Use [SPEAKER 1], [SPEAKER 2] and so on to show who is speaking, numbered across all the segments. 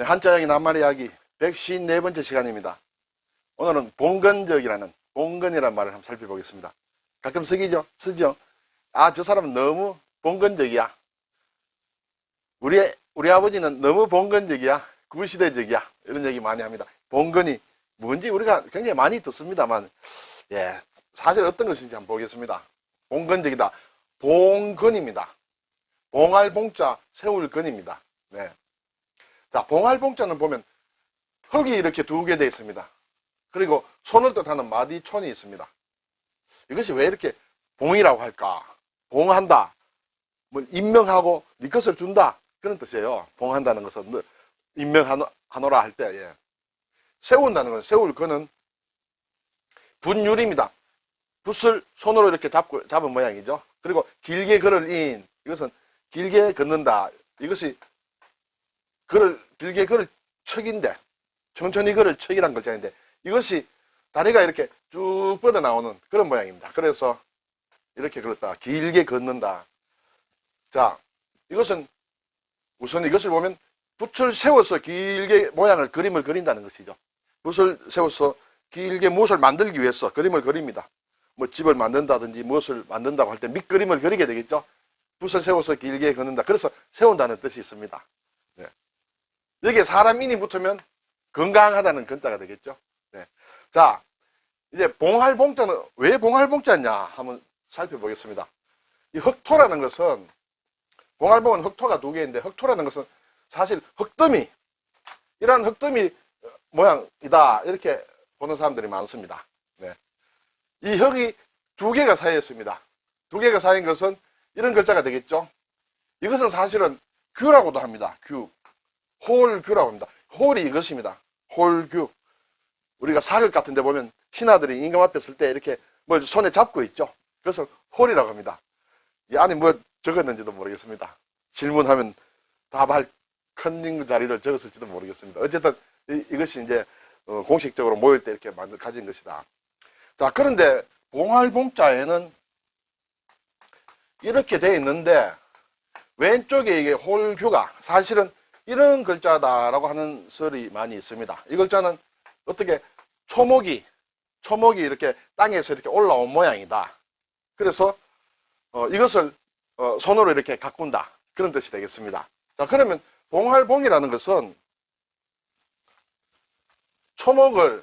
[SPEAKER 1] 네, 한자양의 낱말 이야기 154번째 시간입니다. 오늘은 봉건적이라는 봉건이라는 말을 한번 살펴보겠습니다. 가끔 쓰죠. 아, 저 사람은 너무 봉건적이야. 우리 아버지는 너무 봉건적이야. 구시대적이야. 이런 얘기 많이 합니다. 봉건이 뭔지 우리가 굉장히 많이 듣습니다만, 예, 사실 어떤 것인지 한번 보겠습니다. 봉건적이다. 봉건입니다. 봉할 봉자, 세울 건입니다. 네. 자, 봉할 봉자는 보면 흙이 이렇게 두 개 되어 있습니다. 그리고 손을 뜻하는 마디촌이 있습니다. 이것이 왜 이렇게 봉이라고 할까? 봉한다. 뭐 임명하고 네 것을 준다. 그런 뜻이에요. 봉한다는 것은 임명하노라 할 때. 예. 세운다는 건 세울 거는 분율입니다. 붓을 손으로 이렇게 잡은 모양이죠. 그리고 길게 걸을 인. 이것은 길게 걷는다. 이것이 길게 걸을 척인데, 천천히 걸을 척이란 글자인데, 이것이 다리가 이렇게 쭉 뻗어 나오는 그런 모양입니다. 그래서 이렇게 걸었다. 길게 걷는다. 자, 이것은 우선 이것을 보면 붓을 세워서 길게 그림을 그린다는 것이죠. 붓을 세워서 길게 무엇을 만들기 위해서 그림을 그립니다. 뭐 집을 만든다든지 무엇을 만든다고 할 때 밑그림을 그리게 되겠죠. 붓을 세워서 길게 걷는다. 그래서 세운다는 뜻이 있습니다. 네. 여기에 사람 인이 붙으면 건강하다는 건자가 되겠죠. 네. 자, 이제 봉할 봉자는 왜 봉할 봉자냐 한번 살펴보겠습니다. 이 흑토라는 것은 봉할봉은 흑토가 두 개인데 흑토라는 것은 사실 흑더미 이런 흑더미 모양이다 이렇게 보는 사람들이 많습니다. 네. 이 흙이 두 개가 쌓여 있습니다. 두 개가 쌓인 것은 이런 글자가 되겠죠. 이것은 사실은 규라고도 합니다. 규. 홀규라고 합니다. 홀이 이것입니다. 홀규. 우리가 사극 같은 데 보면 신하들이 임금 앞에 쓸 때 이렇게 뭘 손에 잡고 있죠. 그래서 홀이라고 합니다. 이 안에 뭐 적었는지도 모르겠습니다. 질문하면 답할 큰 자리를 적었을지도 모르겠습니다. 어쨌든 이것이 이제 공식적으로 모일 때 이렇게 가진 것이다. 자, 그런데 봉할봉자에는 이렇게 되어 있는데 왼쪽에 이게 홀규가 사실은 이런 글자다라고 하는 설이 많이 있습니다. 이 글자는 어떻게 초목이 이렇게 땅에서 이렇게 올라온 모양이다. 그래서 이것을 손으로 이렇게 가꾼다. 그런 뜻이 되겠습니다. 자, 그러면 봉할봉이라는 것은 초목으로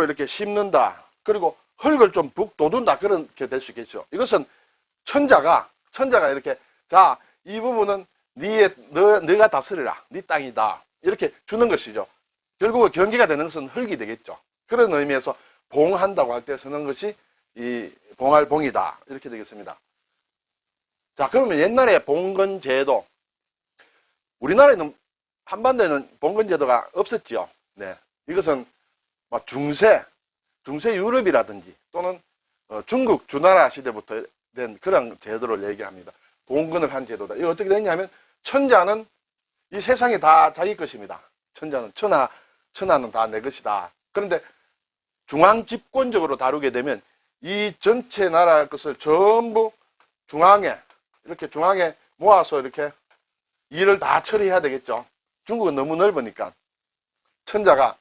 [SPEAKER 1] 이렇게 심는다. 그리고 흙을 좀 북 돋운다. 그렇게 될 수 있겠죠. 이것은 천자가 이렇게 자, 이 부분은 네가 다스리라. 네 땅이다. 이렇게 주는 것이죠. 결국은 경계가 되는 것은 흙이 되겠죠. 그런 의미에서 봉한다고 할 때 쓰는 것이 이 봉할봉이다. 이렇게 되겠습니다. 자, 그러면 옛날에 봉건제도, 우리나라에는 한반도에는 봉건제도가 없었죠. 네. 이것은 중세 유럽이라든지 또는 중국 주나라 시대부터 된 그런 제도를 얘기합니다. 봉건을 한 제도다. 이거 어떻게 되냐면 천자는 이 세상이 다 자기 것입니다. 천자는 천하는 다 내 것이다. 그런데 중앙 집권적으로 다루게 되면 이 전체 나라 것을 전부 중앙에 모아서 이렇게 일을 다 처리해야 되겠죠. 중국은 너무 넓으니까 천자가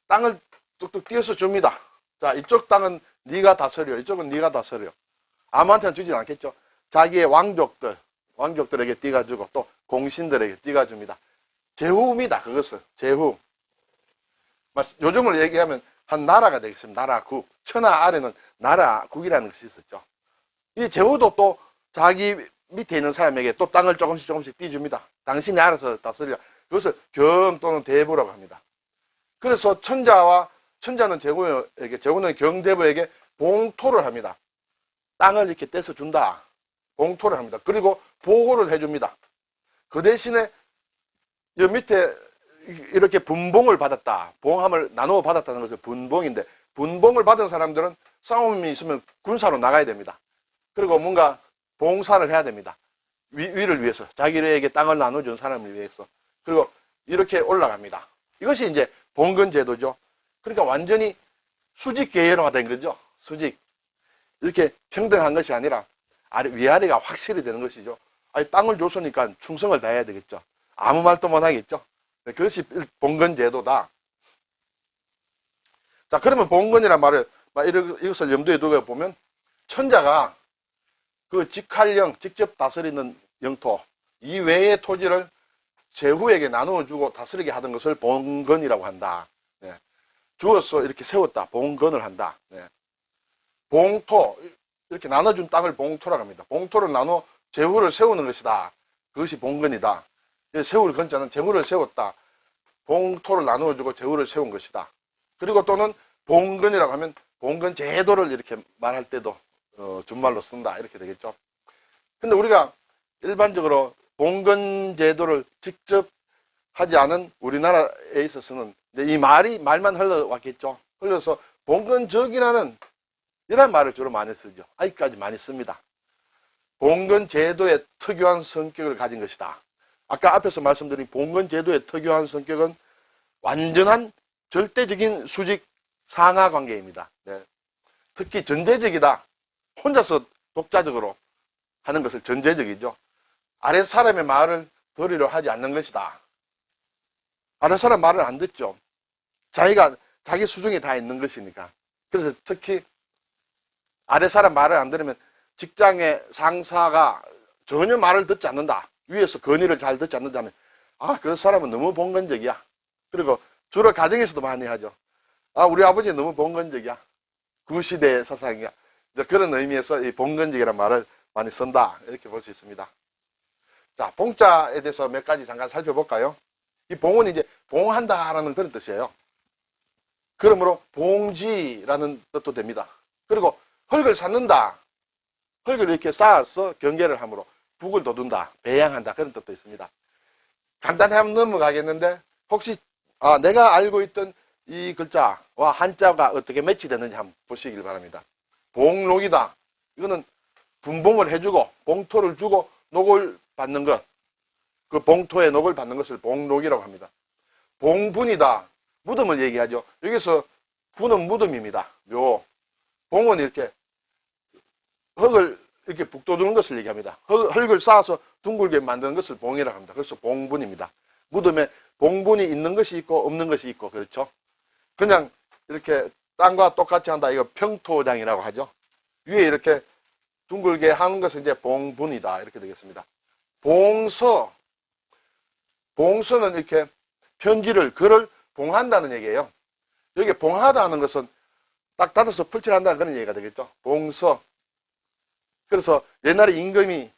[SPEAKER 1] 땅을 뚝뚝 띄어서 줍니다. 자, 이쪽 땅은 네가 다스려. 이쪽은 네가 다스려. 아무한테나 주진 않겠죠. 자기의 왕족들에게 띄가주고 또 공신들에게 띄가줍니다. 제후입니다. 그것은 제후. 요즘을 얘기하면 한 나라가 되겠습니다. 나라국. 천하 아래는 나라국이라는 것이 있었죠. 이 제후도 또 자기 밑에 있는 사람에게 또 땅을 조금씩 띄줍니다. 당신이 알아서 다스리라. 그것을 경 또는 대부라고 합니다. 그래서 천자는 제후는 경대부에게 봉토를 합니다. 땅을 이렇게 떼서 준다. 봉토를 합니다. 그리고 보호를 해줍니다. 그 대신에 이 밑에 이렇게 분봉을 받았다. 봉함을 나누어 받았다는 것은 분봉인데 분봉을 받은 사람들은 싸움이 있으면 군사로 나가야 됩니다. 그리고 뭔가 봉사를 해야 됩니다. 위를 위해서. 자기에게 땅을 나눠준 사람을 위해서. 그리고 이렇게 올라갑니다. 이것이 이제 봉건제도죠. 그러니까 완전히 수직계열화된 거죠. 수직. 이렇게 평등한 것이 아니라 위아래가 확실히 되는 것이죠. 아니, 땅을 줬으니까 충성을 다해야 되겠죠. 아무 말도 못 하겠죠. 그것이 봉건제도다. 자, 그러면 봉건이란 말을, 이것을 염두에 두고 보면, 천자가 그 직할령, 직접 다스리는 영토, 이 외의 토지를 제후에게 나누어주고 다스리게 하던 것을 봉건이라고 한다. 네. 주어서 이렇게 세웠다. 봉건을 한다. 네. 봉토, 이렇게 나눠준 땅을 봉토라고 합니다. 봉토를 나눠 제후를 세우는 것이다. 그것이 봉건이다. 세울 건자는 제후를 세웠다. 봉토를 나누어주고 제후를 세운 것이다. 그리고 또는 봉건이라고 하면 봉건 제도를 이렇게 말할 때도 준말로 쓴다. 이렇게 되겠죠. 근데 우리가 일반적으로 봉건 제도를 직접 하지 않은 우리나라에 있어서는 이 말만 흘러왔겠죠. 흘러서 봉건적이라는 이런 말을 주로 많이 쓰죠. 아직까지 많이 씁니다. 봉건 제도의 특유한 성격을 가진 것이다. 아까 앞에서 말씀드린 봉건 제도의 특유한 성격은 완전한 절대적인 수직 상하 관계입니다. 네. 특히 전제적이다. 혼자서 독자적으로 하는 것을 전제적이죠. 아랫 사람의 말을 들으려 하지 않는 것이다. 아랫 사람 말을 안 듣죠. 자기 수중에 다 있는 것이니까. 그래서 특히 아랫 사람 말을 안 들으면 직장의 상사가 전혀 말을 듣지 않는다. 위에서 건의를 잘 듣지 않는다면 그 사람은 너무 봉건적이야. 그리고 주로 가정에서도 많이 하죠. 우리 아버지 너무 봉건적이야. 구시대의 사상이야. 그런 의미에서 이 봉건적이라는 말을 많이 쓴다. 이렇게 볼 수 있습니다. 자, 봉자에 대해서 몇 가지 잠깐 살펴볼까요? 이 봉은 이제 봉한다라는 그런 뜻이에요. 그러므로 봉지라는 뜻도 됩니다. 그리고 흙을 쌓는다. 흙을 이렇게 쌓아서 경계를 함으로 북을 돋운다. 배양한다. 그런 뜻도 있습니다. 간단히 한번 넘어가겠는데 혹시 내가 알고 있던 이 글자와 한자가 어떻게 매치되는지 한번 보시길 바랍니다. 봉록이다. 이거는 분봉을 해주고 봉토를 주고 녹을 받는 것. 그 봉토에 녹을 받는 것을 봉록이라고 합니다. 봉분이다. 무덤을 얘기하죠. 여기서 분은 무덤입니다. 묘. 봉은 이렇게 흙을 이렇게 북돋우는 것을 얘기합니다. 흙을 쌓아서 둥글게 만드는 것을 봉이라고 합니다. 그래서 봉분입니다. 무덤에 봉분이 있는 것이 있고 없는 것이 있고 그렇죠. 그냥 이렇게 땅과 똑같이 한다. 이거 평토장이라고 하죠. 위에 이렇게 둥글게 하는 것은 이제 봉분이다. 이렇게 되겠습니다. 봉서. 봉서는 이렇게 편지를, 글을 봉한다는 얘기예요. 여기 봉하다는 것은 딱 닫아서 풀칠한다는 그런 얘기가 되겠죠. 봉서. 그래서 옛날에 임금이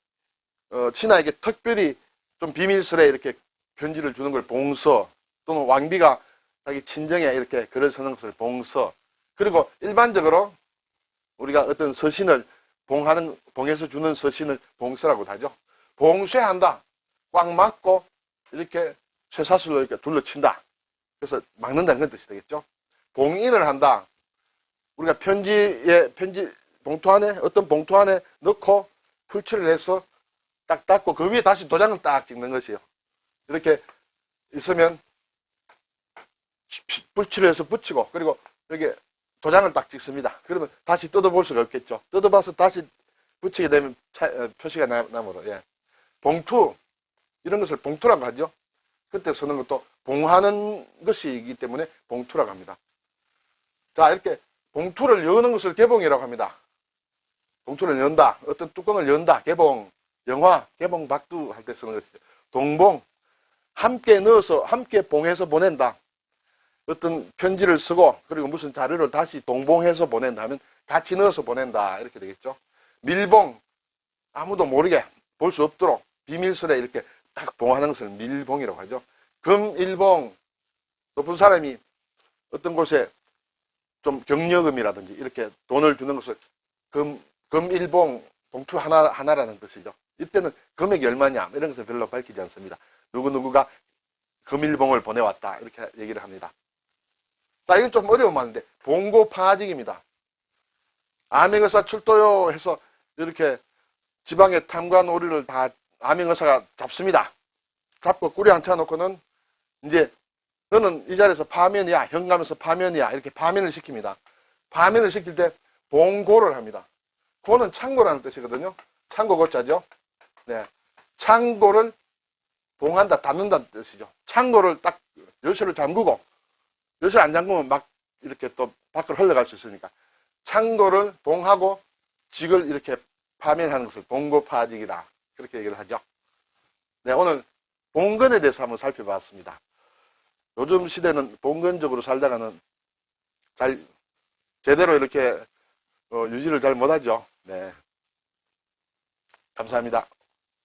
[SPEAKER 1] 신하에게 특별히 좀 비밀스레 이렇게 편지를 주는 걸 봉서, 또는 왕비가 자기 친정에 이렇게 글을 쓰는 것을 봉서. 그리고 일반적으로 우리가 어떤 서신을 봉해서 주는 서신을 봉서라고 하죠. 봉쇄한다. 꽉 막고 이렇게 쇠사슬로 이렇게 둘러친다. 그래서 막는다는 그런 뜻이 되겠죠. 봉인을 한다. 우리가 편지 봉투 안에, 어떤 봉투 안에 넣고 풀칠을 해서 딱 닫고 그 위에 다시 도장을 딱 찍는 것이에요. 이렇게 있으면 풀칠을 해서 붙이고, 그리고 여기 도장을 딱 찍습니다. 그러면 다시 뜯어볼 수가 없겠죠. 뜯어봐서 다시 붙이게 되면 표시가 나므로, 예. 봉투, 이런 것을 봉투라고 하죠. 그때 쓰는 것도 봉하는 것이기 때문에 봉투라고 합니다. 자, 이렇게 봉투를 여는 것을 개봉이라고 합니다. 봉투를 연다. 어떤 뚜껑을 연다. 개봉. 영화, 개봉 박두 할 때 쓰는 것이죠. 동봉. 함께 넣어서, 함께 봉해서 보낸다. 어떤 편지를 쓰고, 그리고 무슨 자료를 다시 동봉해서 보낸다 하면 같이 넣어서 보낸다. 이렇게 되겠죠. 밀봉. 아무도 모르게 볼 수 없도록 비밀스레 이렇게 딱 봉하는 것을 밀봉이라고 하죠. 금일봉. 높은 사람이 어떤 곳에 좀 경력금이라든지 이렇게 돈을 주는 것을 금일봉, 봉투 하나라는 뜻이죠. 이때는 금액이 얼마냐 이런 것을 별로 밝히지 않습니다. 누구누구가 금일봉을 보내왔다 이렇게 얘기를 합니다. 자, 이건 좀 어려운 말인데 봉고파직입니다. 암행의사 출도요 해서 이렇게 지방의 탐관 오리를 다 암행의사가 잡습니다. 잡고 꿀에 앉혀놓고는 이제 너는 이 자리에서 파면이야, 현감에서 파면이야 이렇게 파면을 시킵니다. 파면을 시킬 때 봉고를 합니다. 고는 창고라는 뜻이거든요. 창고 고자죠. 네, 창고를 봉한다, 닫는다는 뜻이죠. 창고를 딱 열쇠를 잠그고, 열쇠 안 잠그면 막 이렇게 또 밖으로 흘러갈 수 있으니까 창고를 봉하고 직을 이렇게 파면하는 것을 봉고파직이다. 그렇게 얘기를 하죠. 네, 오늘 봉건에 대해서 한번 살펴봤습니다. 요즘 시대는 봉건적으로 살다가는 제대로 이렇게 유지를 잘 못하죠. 네, 감사합니다.